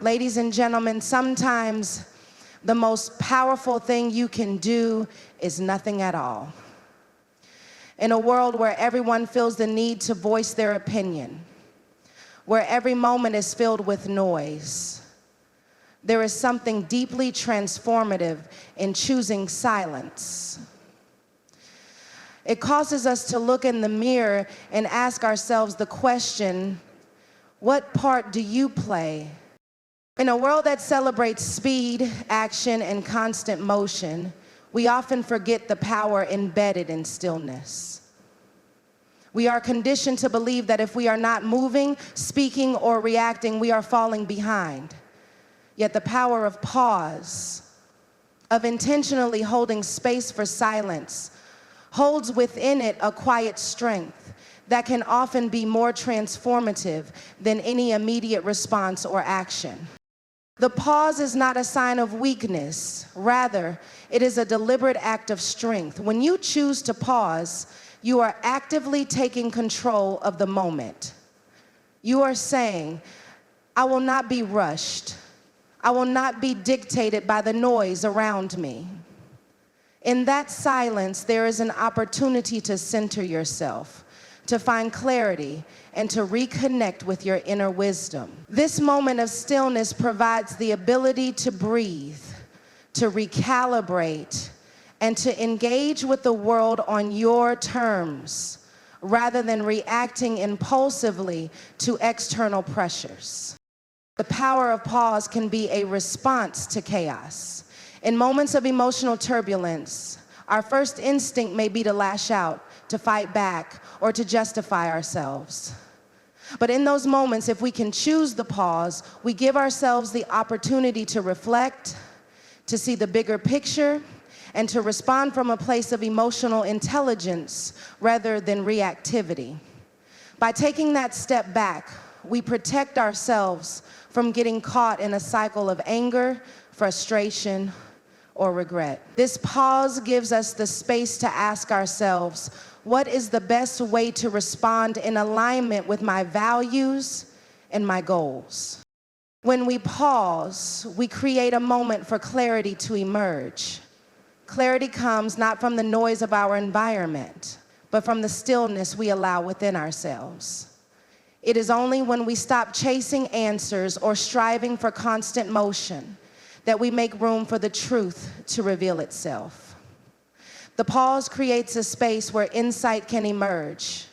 Ladies and gentlemen, sometimes the most powerful thing you can do is nothing at all. In a world where everyone feels the need to voice their opinion, where every moment is filled with noise, there is something deeply transformative in choosing silence. It causes us to look in the mirror and ask ourselves the question, what part do you play? In a world that celebrates speed, action, and constant motion, we often forget the power embedded in stillness. We are conditioned to believe that if we are not moving, speaking, or reacting, we are falling behind. Yet the power of pause, of intentionally holding space for silence, holds within it a quiet strength that can often be more transformative than any immediate response or action. The pause is not a sign of weakness. Rather, it is a deliberate act of strength. When you choose to pause, you are actively taking control of the moment. You are saying, I will not be rushed. I will not be dictated by the noise around me. In that silence, there is an opportunity to center yourself, to find clarity, and to reconnect with your inner wisdom. This moment of stillness provides the ability to breathe, to recalibrate, and to engage with the world on your terms, rather than reacting impulsively to external pressures. The power of pause can be a response to chaos. In moments of emotional turbulence, our first instinct may be to lash out, to fight back, or to justify ourselves. But in those moments, if we can choose the pause, we give ourselves the opportunity to reflect, to see the bigger picture, and to respond from a place of emotional intelligence rather than reactivity. By taking that step back, we protect ourselves from getting caught in a cycle of anger, frustration, or regret. This pause gives us the space to ask ourselves, what is the best way to respond in alignment with my values and my goals? When we pause, we create a moment for clarity to emerge. Clarity comes not from the noise of our environment, but from the stillness we allow within ourselves. It is only when we stop chasing answers or striving for constant motion that we make room for the truth to reveal itself. The pause creates a space where insight can emerge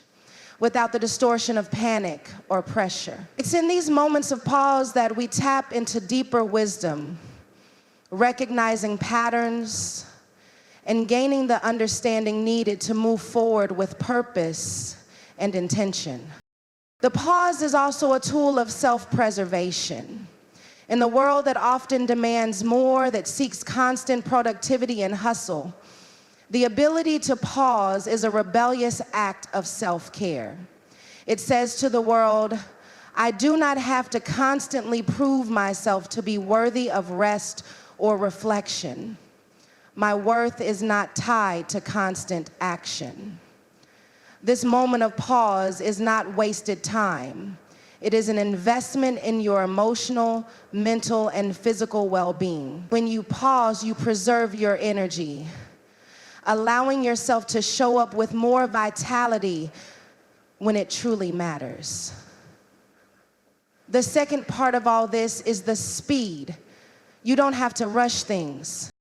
without the distortion of panic or pressure. It's in these moments of pause that we tap into deeper wisdom, recognizing patterns and gaining the understanding needed to move forward with purpose and intention. The pause is also a tool of self-preservation. In the world that often demands more, that seeks constant productivity and hustle, the ability to pause is a rebellious act of self-care. It says to the world, I do not have to constantly prove myself to be worthy of rest or reflection. My worth is not tied to constant action. This moment of pause is not wasted time. It is an investment in your emotional, mental, and physical well-being. When you pause, you preserve your energy, allowing yourself to show up with more vitality when it truly matters. The second part of all this is the speed. You don't have to rush things.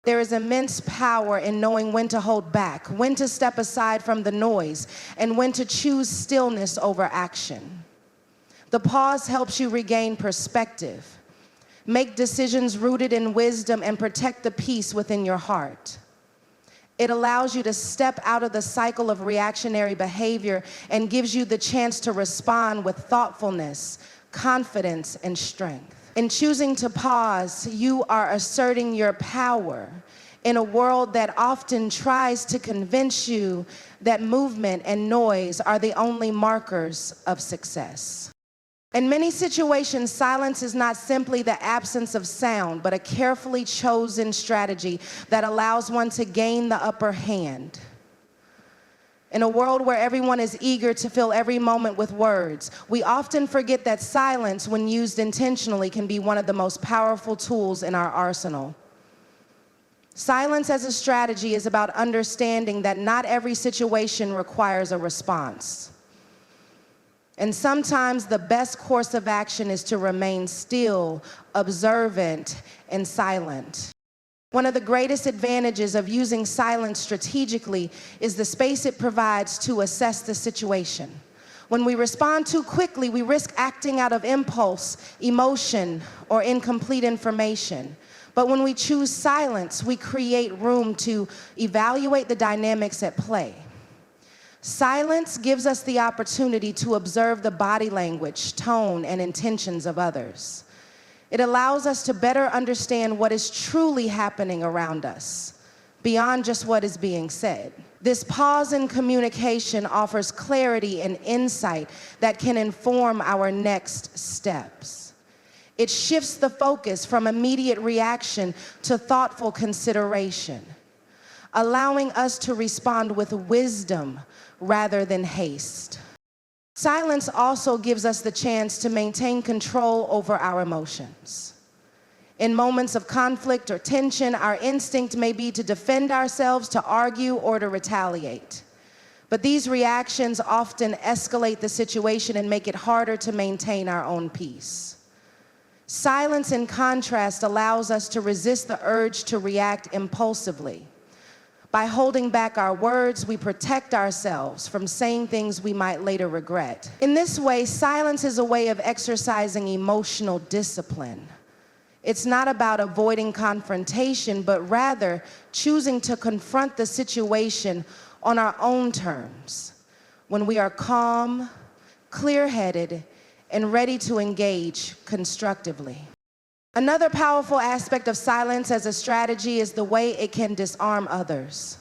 There is immense power in knowing when to hold back, when to step aside from the noise, and when to choose stillness over action. The pause helps you regain perspective, make decisions rooted in wisdom, and protect the peace within your heart. It allows you to step out of the cycle of reactionary behavior and gives you the chance to respond with thoughtfulness, confidence, and strength. In choosing to pause, you are asserting your power in a world that often tries to convince you that movement and noise are the only markers of success. In many situations, silence is not simply the absence of sound, but a carefully chosen strategy that allows one to gain the upper hand. In a world where everyone is eager to fill every moment with words, we often forget that silence, when used intentionally, can be one of the most powerful tools in our arsenal. Silence as a strategy is about understanding that not every situation requires a response. And sometimes the best course of action is to remain still, observant, and silent. One of the greatest advantages of using silence strategically is the space it provides to assess the situation. When we respond too quickly, we risk acting out of impulse, emotion, or incomplete information. But when we choose silence, we create room to evaluate the dynamics at play. Silence gives us the opportunity to observe the body language, tone, and intentions of others. It allows us to better understand what is truly happening around us, beyond just what is being said. This pause in communication offers clarity and insight that can inform our next steps. It shifts the focus from immediate reaction to thoughtful consideration, allowing us to respond with wisdom rather than haste. Silence also gives us the chance to maintain control over our emotions. In moments of conflict or tension, our instinct may be to defend ourselves, to argue, or to retaliate. But these reactions often escalate the situation and make it harder to maintain our own peace. Silence, in contrast, allows us to resist the urge to react impulsively. By holding back our words, we protect ourselves from saying things we might later regret. In this way, silence is a way of exercising emotional discipline. It's not about avoiding confrontation, but rather choosing to confront the situation on our own terms, when we are calm, clear-headed, and ready to engage constructively. Another powerful aspect of silence as a strategy is the way it can disarm others.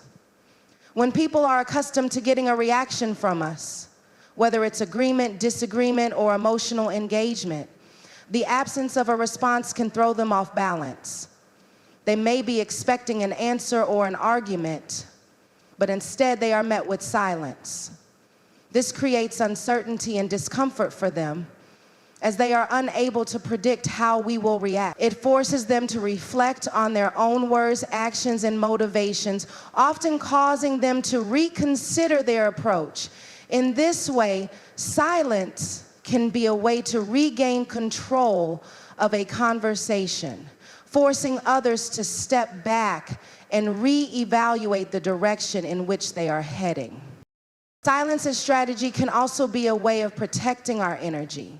When people are accustomed to getting a reaction from us, whether it's agreement, disagreement, or emotional engagement, the absence of a response can throw them off balance. They may be expecting an answer or an argument, but instead they are met with silence. This creates uncertainty and discomfort for them, as they are unable to predict how we will react. It forces them to reflect on their own words, actions, and motivations, often causing them to reconsider their approach. In this way, silence can be a way to regain control of a conversation, forcing others to step back and reevaluate the direction in which they are heading. Silence as strategy can also be a way of protecting our energy.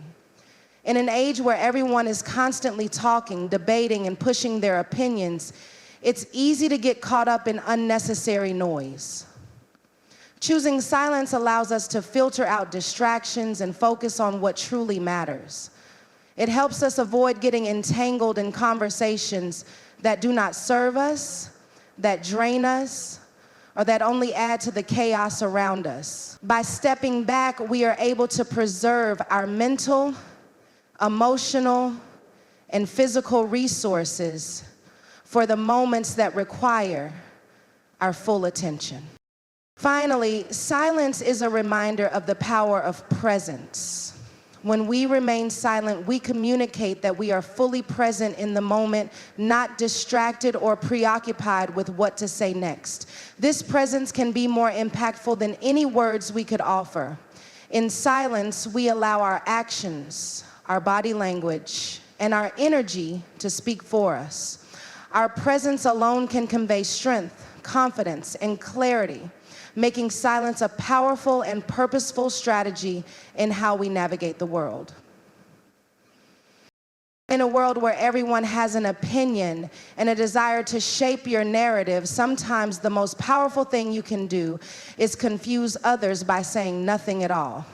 In an age where everyone is constantly talking, debating, and pushing their opinions, it's easy to get caught up in unnecessary noise. Choosing silence allows us to filter out distractions and focus on what truly matters. It helps us avoid getting entangled in conversations that do not serve us, that drain us, or that only add to the chaos around us. By stepping back, we are able to preserve our mental, emotional, and physical resources for the moments that require our full attention. Finally, silence is a reminder of the power of presence. When we remain silent, we communicate that we are fully present in the moment, not distracted or preoccupied with what to say next. This presence can be more impactful than any words we could offer. In silence, we allow our actions, our body language, and our energy to speak for us. Our presence alone can convey strength, confidence, and clarity, making silence a powerful and purposeful strategy in how we navigate the world. In a world where everyone has an opinion and a desire to shape your narrative, sometimes the most powerful thing you can do is confuse others by saying nothing at all.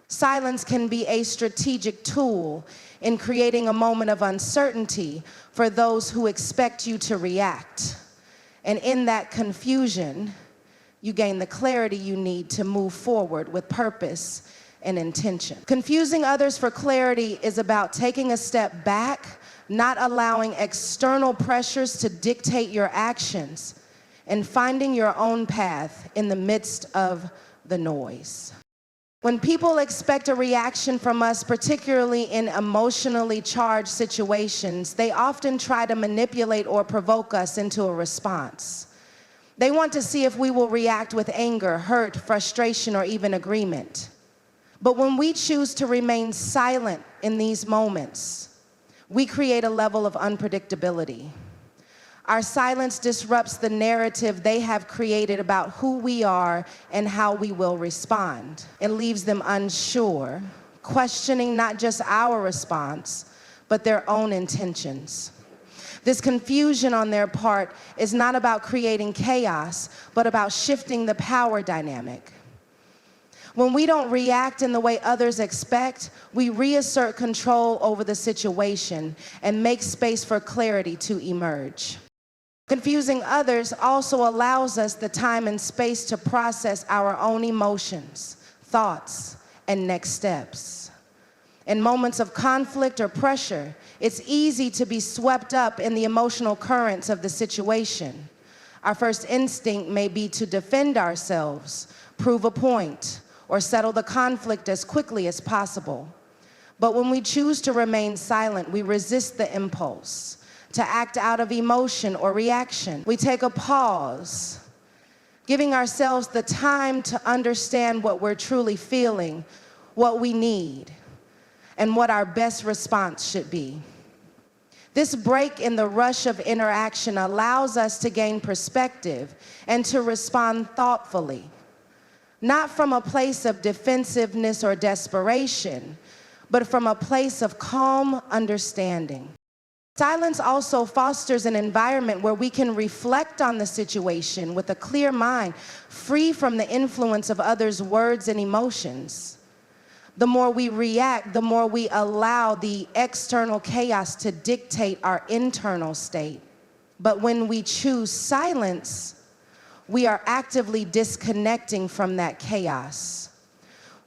Silence can be a strategic tool in creating a moment of uncertainty for those who expect you to react. And in that confusion, you gain the clarity you need to move forward with purpose and intention. Confusing others for clarity is about taking a step back, not allowing external pressures to dictate your actions, and finding your own path in the midst of the noise. When people expect a reaction from us, particularly in emotionally charged situations, they often try to manipulate or provoke us into a response. They want to see if we will react with anger, hurt, frustration, or even agreement. But when we choose to remain silent in these moments, we create a level of unpredictability. Our silence disrupts the narrative they have created about who we are and how we will respond. It leaves them unsure, questioning not just our response, but their own intentions. This confusion on their part is not about creating chaos, but about shifting the power dynamic. When we don't react in the way others expect, we reassert control over the situation and make space for clarity to emerge. Confusing others also allows us the time and space to process our own emotions, thoughts, and next steps. In moments of conflict or pressure, it's easy to be swept up in the emotional currents of the situation. Our first instinct may be to defend ourselves, prove a point, or settle the conflict as quickly as possible. But when we choose to remain silent, we resist the impulse to act out of emotion or reaction. We take a pause, giving ourselves the time to understand what we're truly feeling, what we need, and what our best response should be. This break in the rush of interaction allows us to gain perspective and to respond thoughtfully, not from a place of defensiveness or desperation, but from a place of calm understanding. Silence also fosters an environment where we can reflect on the situation with a clear mind, free from the influence of others' words and emotions. The more we react, the more we allow the external chaos to dictate our internal state. But when we choose silence, we are actively disconnecting from that chaos.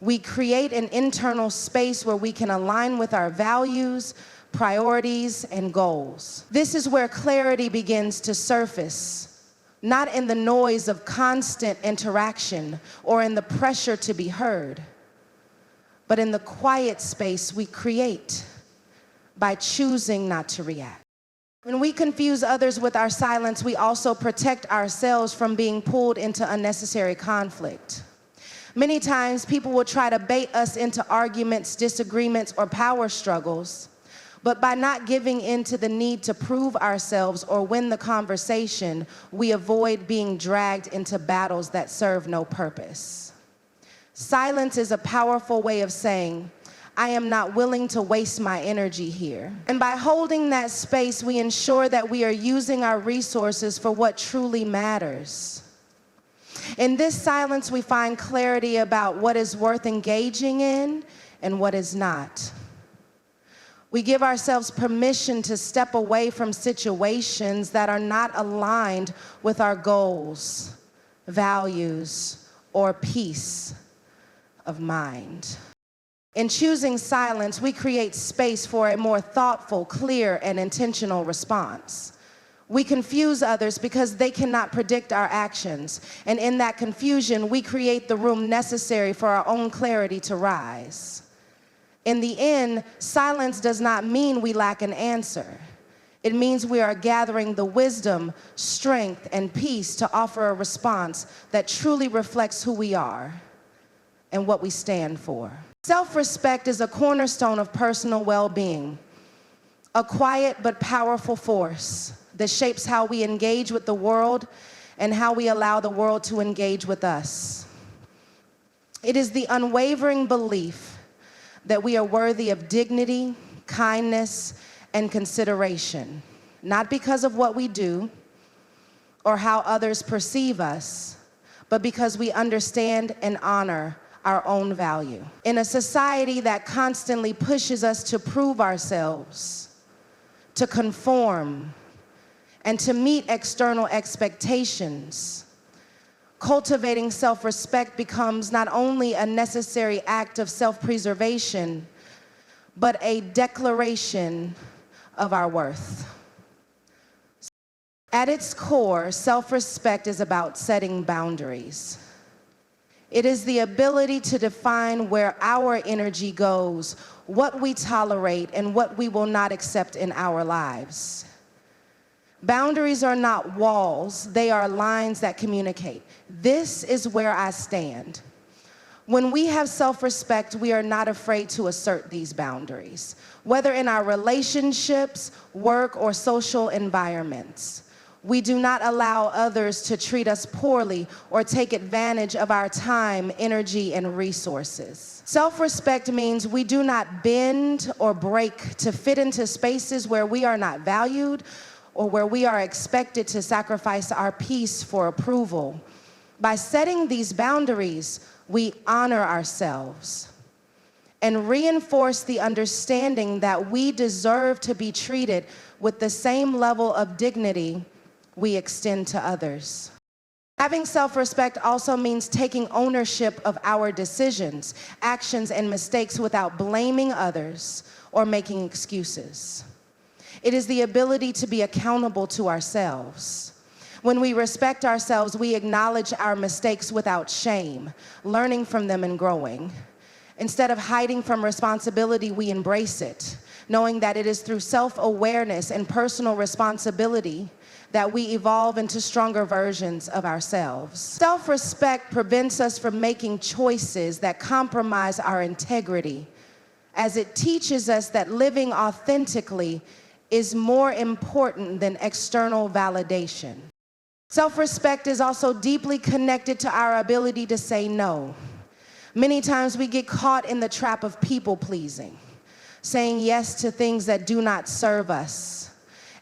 We create an internal space where we can align with our values, priorities, and goals. This is where clarity begins to surface, not in the noise of constant interaction or in the pressure to be heard, but in the quiet space we create by choosing not to react. When we confuse others with our silence, we also protect ourselves from being pulled into unnecessary conflict. Many times, people will try to bait us into arguments, disagreements, or power struggles. But by not giving in to the need to prove ourselves or win the conversation, we avoid being dragged into battles that serve no purpose. Silence is a powerful way of saying, I am not willing to waste my energy here. And by holding that space, we ensure that we are using our resources for what truly matters. In this silence, we find clarity about what is worth engaging in and what is not. We give ourselves permission to step away from situations that are not aligned with our goals, values, or peace of mind. In choosing silence, we create space for a more thoughtful, clear, and intentional response. We confuse others because they cannot predict our actions, and in that confusion, we create the room necessary for our own clarity to rise. In the end, silence does not mean we lack an answer. It means we are gathering the wisdom, strength, and peace to offer a response that truly reflects who we are and what we stand for. Self-respect is a cornerstone of personal well-being, a quiet but powerful force that shapes how we engage with the world and how we allow the world to engage with us. It is the unwavering belief that we are worthy of dignity, kindness, and consideration, not because of what we do or how others perceive us, but because we understand and honor our own value. In a society that constantly pushes us to prove ourselves, to conform, and to meet external expectations, cultivating self-respect becomes not only a necessary act of self-preservation, but a declaration of our worth. At its core, self-respect is about setting boundaries. It is the ability to define where our energy goes, what we tolerate, and what we will not accept in our lives. Boundaries are not walls, they are lines that communicate. This is where I stand. When we have self-respect, we are not afraid to assert these boundaries, whether in our relationships, work, or social environments. We do not allow others to treat us poorly or take advantage of our time, energy, and resources. Self-respect means we do not bend or break to fit into spaces where we are not valued or where we are expected to sacrifice our peace for approval. By setting these boundaries, we honor ourselves and reinforce the understanding that we deserve to be treated with the same level of dignity we extend to others. Having self-respect also means taking ownership of our decisions, actions, and mistakes without blaming others or making excuses. It is the ability to be accountable to ourselves. When we respect ourselves, we acknowledge our mistakes without shame, learning from them and growing. Instead of hiding from responsibility, we embrace it, knowing that it is through self-awareness and personal responsibility that we evolve into stronger versions of ourselves. Self-respect prevents us from making choices that compromise our integrity, as it teaches us that living authentically is more important than external validation. Self-respect is also deeply connected to our ability to say no. Many times we get caught in the trap of people-pleasing, saying yes to things that do not serve us,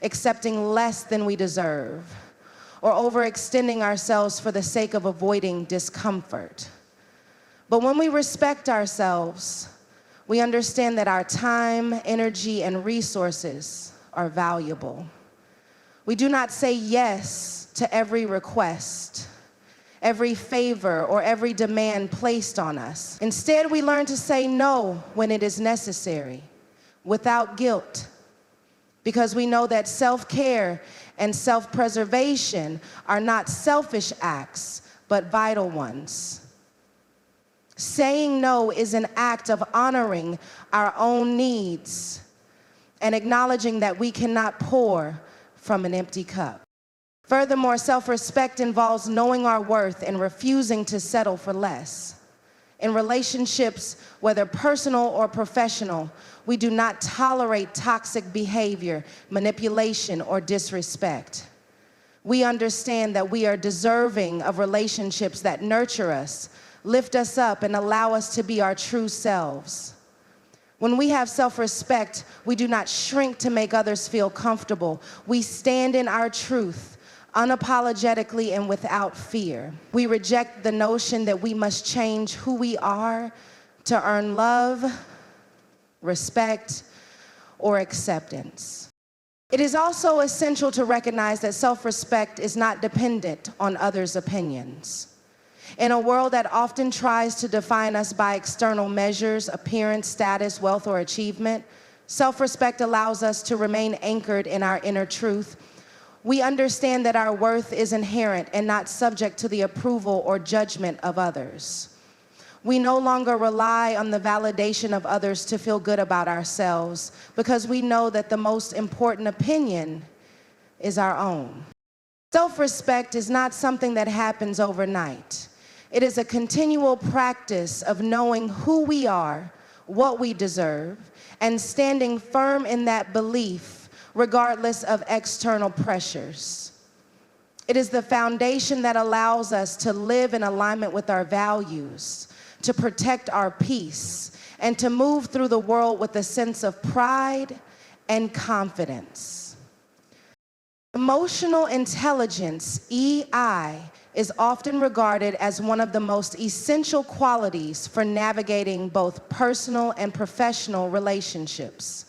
accepting less than we deserve, or overextending ourselves for the sake of avoiding discomfort. But when we respect ourselves, we understand that our time, energy, and resources are valuable. We do not say yes to every request, every favor, or every demand placed on us. Instead, we learn to say no when it is necessary, without guilt, because we know that self-care and self-preservation are not selfish acts, but vital ones. Saying no is an act of honoring our own needs and acknowledging that we cannot pour from an empty cup. Furthermore, self-respect involves knowing our worth and refusing to settle for less. In relationships, whether personal or professional, we do not tolerate toxic behavior, manipulation, or disrespect. We understand that we are deserving of relationships that nurture us, lift us up, and allow us to be our true selves. When we have self-respect, we do not shrink to make others feel comfortable. We stand in our truth, unapologetically and without fear. We reject the notion that we must change who we are to earn love, respect, or acceptance. It is also essential to recognize that self-respect is not dependent on others' opinions. In a world that often tries to define us by external measures, appearance, status, wealth, or achievement, self-respect allows us to remain anchored in our inner truth. We understand that our worth is inherent and not subject to the approval or judgment of others. We no longer rely on the validation of others to feel good about ourselves because we know that the most important opinion is our own. Self-respect is not something that happens overnight. It is a continual practice of knowing who we are, what we deserve, and standing firm in that belief regardless of external pressures. It is the foundation that allows us to live in alignment with our values, to protect our peace, and to move through the world with a sense of pride and confidence. Emotional intelligence, EI, is often regarded as one of the most essential qualities for navigating both personal and professional relationships.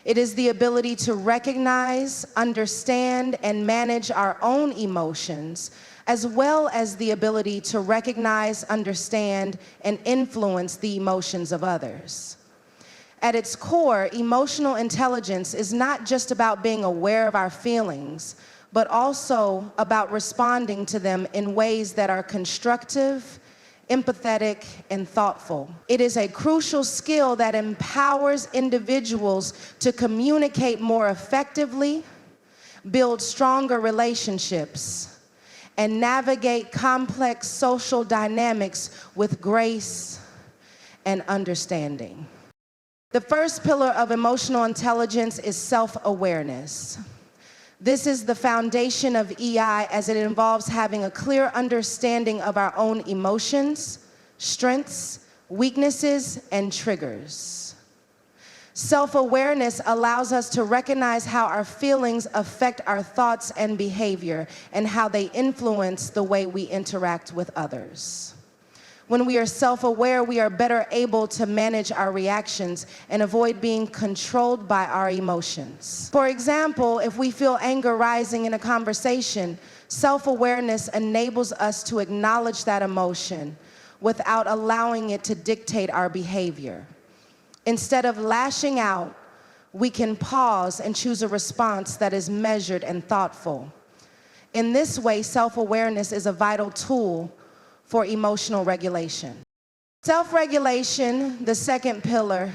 It is the ability to recognize, understand, and manage our own emotions, as well as the ability to recognize, understand, and influence the emotions of others. At its core, emotional intelligence is not just about being aware of our feelings, but also about responding to them in ways that are constructive empathetic, and thoughtful. It is a crucial skill that empowers individuals to communicate more effectively, build stronger relationships, and navigate complex social dynamics with grace and understanding. The first pillar of emotional intelligence is self-awareness. This is the foundation of EI, as it involves having a clear understanding of our own emotions, strengths, weaknesses, and triggers. Self-awareness allows us to recognize how our feelings affect our thoughts and behavior, and how they influence the way we interact with others. When we are self-aware, we are better able to manage our reactions and avoid being controlled by our emotions. For example, if we feel anger rising in a conversation, self-awareness enables us to acknowledge that emotion without allowing it to dictate our behavior. Instead of lashing out, we can pause and choose a response that is measured and thoughtful. In this way, self-awareness is a vital tool for emotional regulation. Self-regulation, the second pillar,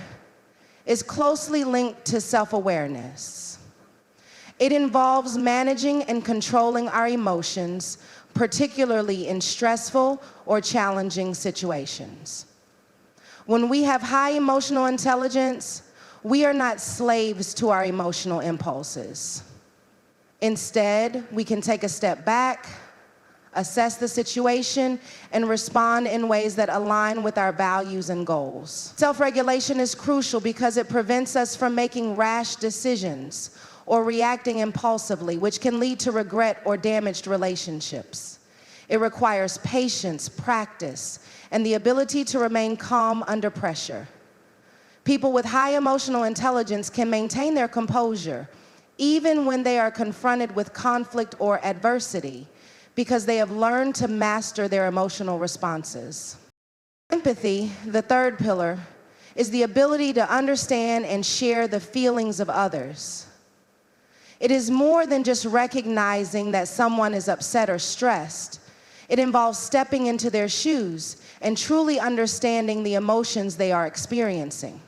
is closely linked to self-awareness. It involves managing and controlling our emotions, particularly in stressful or challenging situations. When we have high emotional intelligence, we are not slaves to our emotional impulses. Instead, we can take a step back, assess the situation, and respond in ways that align with our values and goals. Self-regulation is crucial because it prevents us from making rash decisions or reacting impulsively, which can lead to regret or damaged relationships. It requires patience, practice, and the ability to remain calm under pressure. People with high emotional intelligence can maintain their composure even when they are confronted with conflict or adversity, because they have learned to master their emotional responses. Empathy, the third pillar, is the ability to understand and share the feelings of others. It is more than just recognizing that someone is upset or stressed. It involves stepping into their shoes and truly understanding the emotions they are experiencing.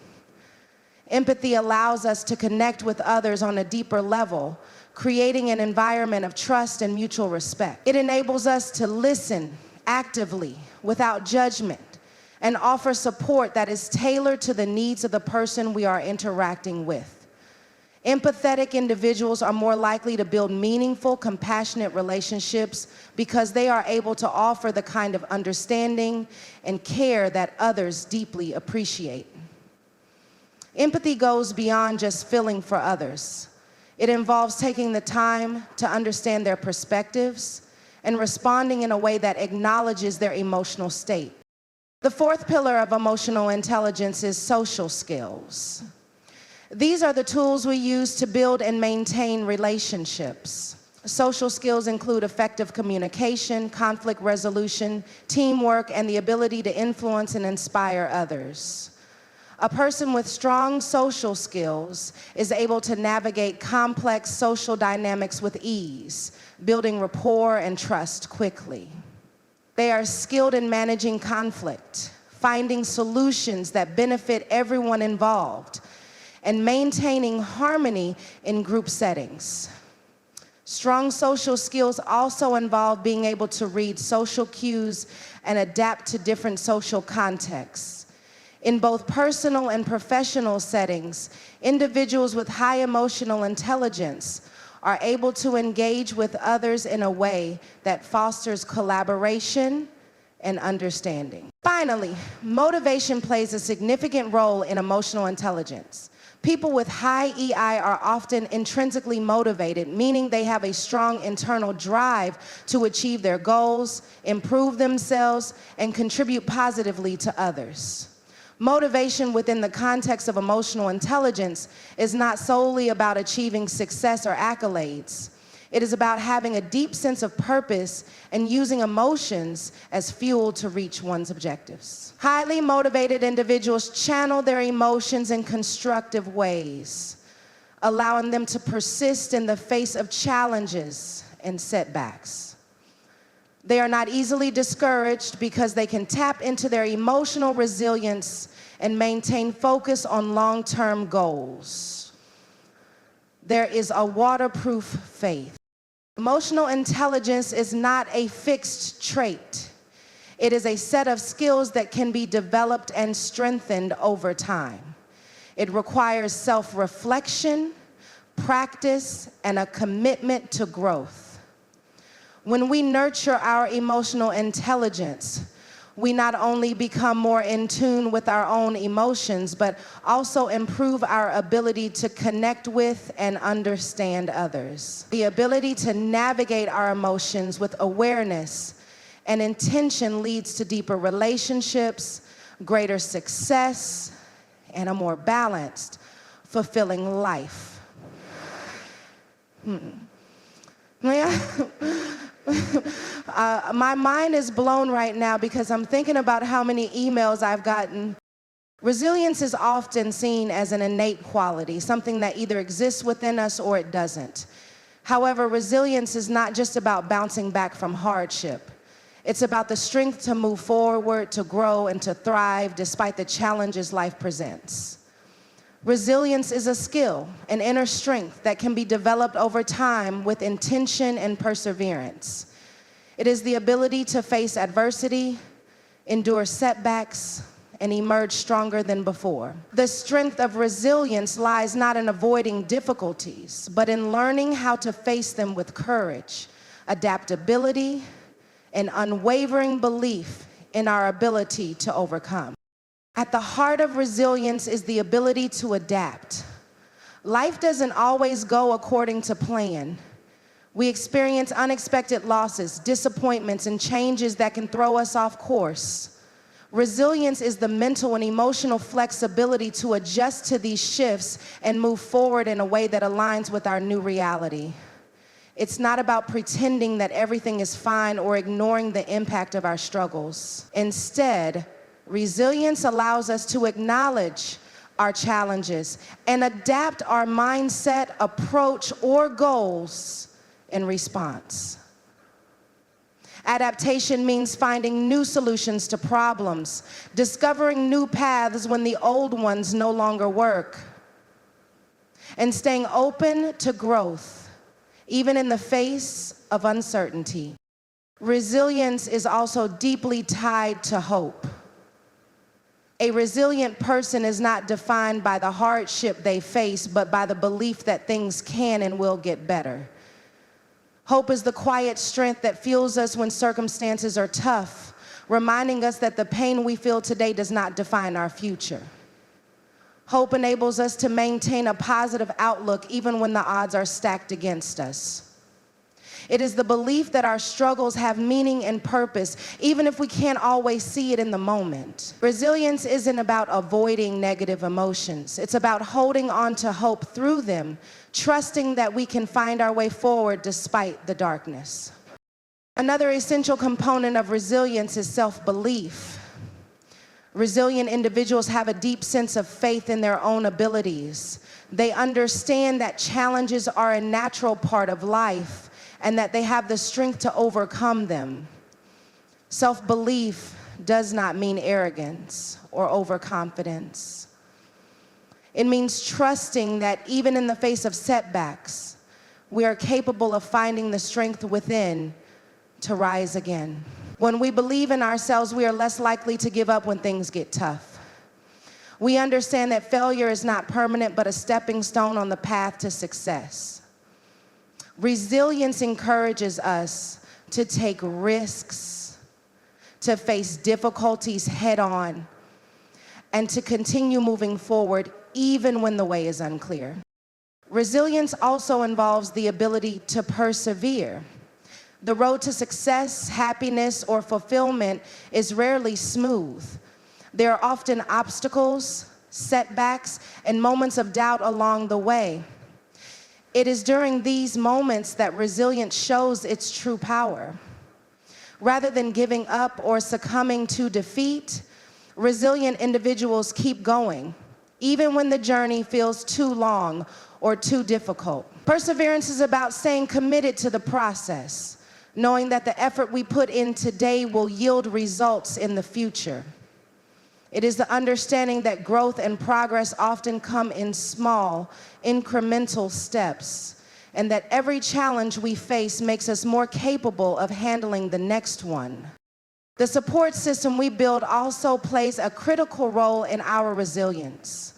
Empathy allows us to connect with others on a deeper level, creating an environment of trust and mutual respect. It enables us to listen actively, without judgment, and offer support that is tailored to the needs of the person we are interacting with. Empathetic individuals are more likely to build meaningful, compassionate relationships because they are able to offer the kind of understanding and care that others deeply appreciate. Empathy goes beyond just feeling for others. It involves taking the time to understand their perspectives and responding in a way that acknowledges their emotional state. The fourth pillar of emotional intelligence is social skills. These are the tools we use to build and maintain relationships. Social skills include effective communication, conflict resolution, teamwork, and the ability to influence and inspire others. A person with strong social skills is able to navigate complex social dynamics with ease, building rapport and trust quickly. They are skilled in managing conflict, finding solutions that benefit everyone involved, and maintaining harmony in group settings. Strong social skills also involve being able to read social cues and adapt to different social contexts. In both personal and professional settings, individuals with high emotional intelligence are able to engage with others in a way that fosters collaboration and understanding. Finally, motivation plays a significant role in emotional intelligence. People with high EI are often intrinsically motivated, meaning they have a strong internal drive to achieve their goals, improve themselves, and contribute positively to others. Motivation within the context of emotional intelligence is not solely about achieving success or accolades. It is about having a deep sense of purpose and using emotions as fuel to reach one's objectives. Highly motivated individuals channel their emotions in constructive ways, allowing them to persist in the face of challenges and setbacks. They are not easily discouraged because they can tap into their emotional resilience and maintain focus on long-term goals. There is a waterproof faith. Emotional intelligence is not a fixed trait. It is a set of skills that can be developed and strengthened over time. It requires self-reflection, practice, and a commitment to growth. When we nurture our emotional intelligence, we not only become more in tune with our own emotions, but also improve our ability to connect with and understand others. The ability to navigate our emotions with awareness and intention leads to deeper relationships, greater success, and a more balanced, fulfilling life. My mind is blown right now because I'm thinking about how many emails I've gotten. Resilience is often seen as an innate quality, something that either exists within us or it doesn't. However, resilience is not just about bouncing back from hardship. It's about the strength to move forward, to grow, and to thrive despite the challenges life presents. Resilience is a skill, an inner strength that can be developed over time with intention and perseverance. It is the ability to face adversity, endure setbacks, and emerge stronger than before. The strength of resilience lies not in avoiding difficulties, but in learning how to face them with courage, adaptability, and unwavering belief in our ability to overcome. At the heart of resilience is the ability to adapt. Life doesn't always go according to plan. We experience unexpected losses, disappointments, and changes that can throw us off course. Resilience is the mental and emotional flexibility to adjust to these shifts and move forward in a way that aligns with our new reality. It's not about pretending that everything is fine or ignoring the impact of our struggles. Instead, resilience allows us to acknowledge our challenges and adapt our mindset, approach, or goals in response. Adaptation means finding new solutions to problems, discovering new paths when the old ones no longer work, and staying open to growth, even in the face of uncertainty. Resilience is also deeply tied to hope. A resilient person is not defined by the hardship they face, but by the belief that things can and will get better. Hope is the quiet strength that fuels us when circumstances are tough, reminding us that the pain we feel today does not define our future. Hope enables us to maintain a positive outlook even when the odds are stacked against us. It is the belief that our struggles have meaning and purpose, even if we can't always see it in the moment. Resilience isn't about avoiding negative emotions. It's about holding on to hope through them, trusting that we can find our way forward despite the darkness. Another essential component of resilience is self-belief. Resilient individuals have a deep sense of faith in their own abilities. They understand that challenges are a natural part of life and that they have the strength to overcome them. Self-belief does not mean arrogance or overconfidence. It means trusting that even in the face of setbacks, we are capable of finding the strength within to rise again. When we believe in ourselves, we are less likely to give up when things get tough. We understand that failure is not permanent, but a stepping stone on the path to success. Resilience encourages us to take risks, to face difficulties head on, and to continue moving forward even when the way is unclear. Resilience also involves the ability to persevere. The road to success, happiness, or fulfillment is rarely smooth. There are often obstacles, setbacks, and moments of doubt along the way. It is during these moments that resilience shows its true power. Rather than giving up or succumbing to defeat, resilient individuals keep going, even when the journey feels too long or too difficult. Perseverance is about staying committed to the process, knowing that the effort we put in today will yield results in the future. It is the understanding that growth and progress often come in small, incremental steps, and that every challenge we face makes us more capable of handling the next one. The support system we build also plays a critical role in our resilience.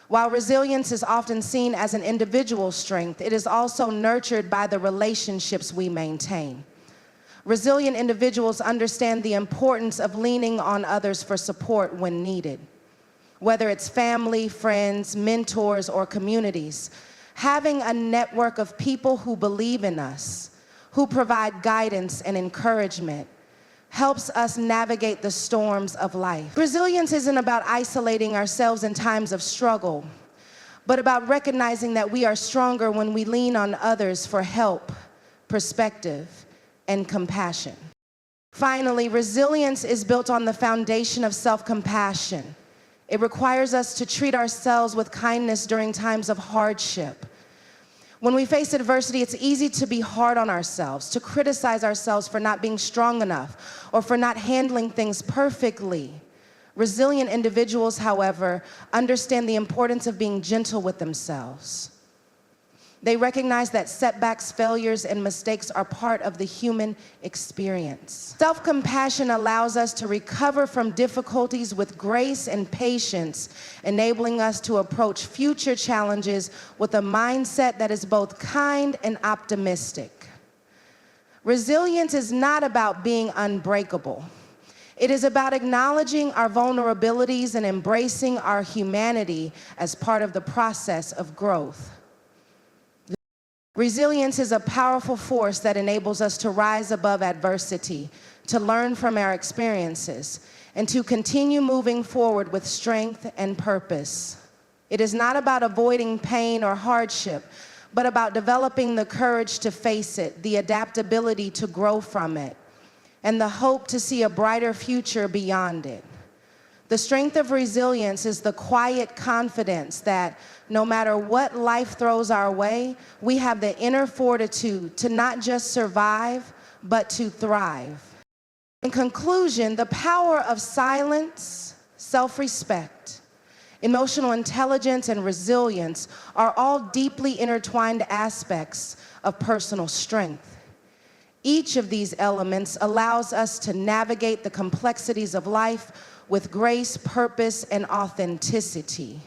While resilience is often seen as an individual strength, it is also nurtured by the relationships we maintain. Resilient individuals understand the importance of leaning on others for support when needed. Whether it's family, friends, mentors, or communities, having a network of people who believe in us, who provide guidance and encouragement, helps us navigate the storms of life. Resilience isn't about isolating ourselves in times of struggle, but about recognizing that we are stronger when we lean on others for help, perspective, and compassion. Finally, resilience is built on the foundation of self-compassion. It requires us to treat ourselves with kindness during times of hardship. When we face adversity, it's easy to be hard on ourselves, to criticize ourselves for not being strong enough or for not handling things perfectly. Resilient individuals, however, understand the importance of being gentle with themselves. They recognize that setbacks, failures, and mistakes are part of the human experience. Self-compassion allows us to recover from difficulties with grace and patience, enabling us to approach future challenges with a mindset that is both kind and optimistic. Resilience is not about being unbreakable. It is about acknowledging our vulnerabilities and embracing our humanity as part of the process of growth. Resilience is a powerful force that enables us to rise above adversity, to learn from our experiences, and to continue moving forward with strength and purpose. It is not about avoiding pain or hardship, but about developing the courage to face it, the adaptability to grow from it, and the hope to see a brighter future beyond it. The strength of resilience is the quiet confidence that no matter what life throws our way, we have the inner fortitude to not just survive, but to thrive. In conclusion, the power of silence, self-respect, emotional intelligence, and resilience are all deeply intertwined aspects of personal strength. Each of these elements allows us to navigate the complexities of life with grace, purpose, and authenticity.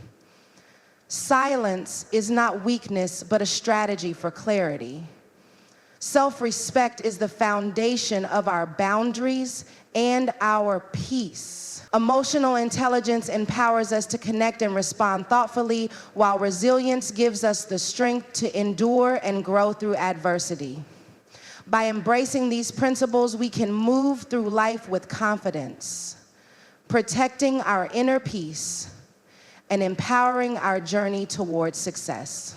Silence is not weakness, but a strategy for clarity. Self-respect is the foundation of our boundaries and our peace. Emotional intelligence empowers us to connect and respond thoughtfully, while resilience gives us the strength to endure and grow through adversity. By embracing these principles, we can move through life with confidence, protecting our inner peace and empowering our journey towards success.